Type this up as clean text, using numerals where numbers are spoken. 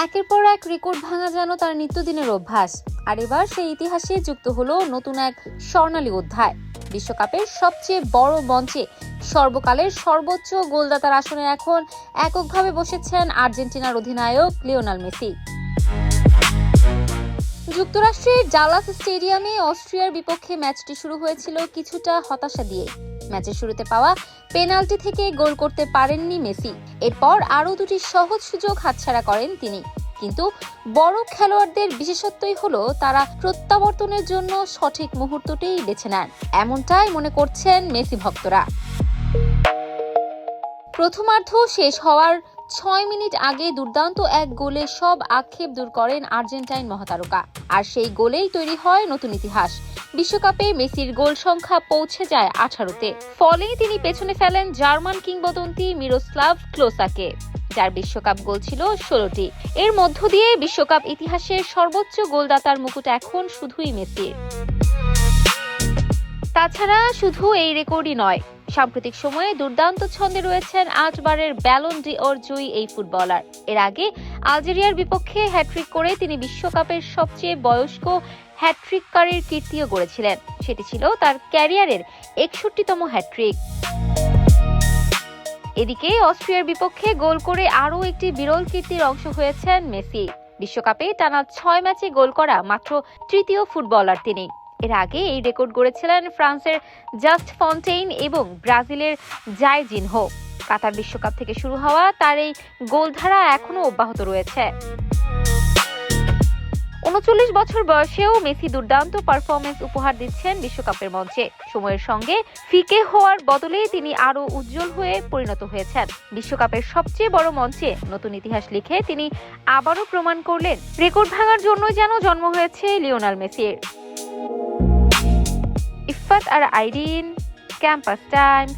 একের পর এক রেকর্ড ভাঙা যেন তার নিত্যদিনের অভ্যাস। আর এবার সেই ইতিহাসে যুক্ত হলো নতুন এক স্বর্ণালী অধ্যায়। বিশ্বকাপের সবচেয়ে বড় মঞ্চে সর্বকালের সর্বোচ্চ গোলদাতার আসনে এখন এককভাবে বসেছেন আর্জেন্টিনার অধিনায়ক লিওনেল মেসি। যুক্তরাষ্ট্রের ডালাস স্টেডিয়ামে অস্ট্রিয়ার বিপক্ষে ম্যাচটি শুরু হয়েছিল কিছুটা হতাশা দিয়ে। ম্যাচের শুরুতে পাওয়া পেনাল্টি থেকে গোল করতে পারেননি মেসি। এরপর আরও দুটি সহজ সুযোগ হাতছাড়া করেন তিনি। কিন্তু বড় খেলোয়াড়দের বিশেষত্বই হলো তারা প্রত্যাবর্তনের জন্য সঠিক মুহূর্তটাই বেছে নেন, এমনটাই মনে করছেন মেসি ভক্তরা। প্রথমার্ধ শেষ হওয়ার 6 মিনিট আগে দুর্দান্ত এক গোলে সব আক্ষেপ দূর করেন আর্জেন্টাইন মহাতারকা। আর সেই গোলেই তৈরি হয় নতুন ইতিহাস। বিশ্বকাপে মেসির গোল সংখ্যা পৌঁছে যায় 18-তে। ফলে তিনি পেছনে ফেলেন জার্মান কিংবদন্তি মিরোস্লাভ ক্লোসাকে, যার বিশ্বকাপ গোল ছিল 16টি। এর মধ্য দিয়ে বিশ্বকাপ ইতিহাসের সর্বোচ্চ গোলদাতার মুকুট এখন শুধুই মেসির। তাছাড়া শুধু এই রেকর্ডই নয়, সাম্প্রতিক সময়ে দুর্দান্ত ছন্দে রয়েছেন 8 বারের ব্যালন ডি'অর জয়ী এই ফুটবলার। এর আগে আলজেরিয়ার বিপক্ষে হ্যাট্রিক করে তিনি বিশ্বকাপের সবচেয়ে বয়স্ক হ্যাট্রিককারীর কীর্তিও গড়েছিলেন। সেটি ছিল তার ক্যারিয়ারের 61তম হ্যাট্রিক। এদিকে অস্ট্রিয়ার বিপক্ষে গোল করে আরও একটি বিরল কীর্তির অংশ হয়েছেন মেসি। বিশ্বকাপে টানা 6 ম্যাচে গোল করা মাত্র তৃতীয় ফুটবলার তিনি। এর আগে এই রেকর্ড গড়েছিলেন ফ্রান্সের জাস্ট ফন্টেইন এবং ব্রাজিলের জাইজিনহো। কাতার বিশ্বকাপ থেকে শুরু হওয়া তার এই গোলধারা এখনো অব্যাহত রয়েছে। 39 বছর বয়সেও মেসি দুর্দান্ত পারফরমেন্স উপহার দিচ্ছেন বিশ্বকাপের মঞ্চে। সময়ের সঙ্গে ফিকে হওয়ার বদলে তিনি আরও উজ্জ্বল হয়ে পরিণত হয়েছেন। বিশ্বকাপের সবচেয়ে বড় মঞ্চে নতুন ইতিহাস লিখে তিনি আবারও প্রমাণ করলেন রেকর্ড ভাঙার জন্য যেন জন্ম হয়েছে লিওনেল মেসির। ইফাত আর আইরিন, ক্যাম্পাস টাইমস।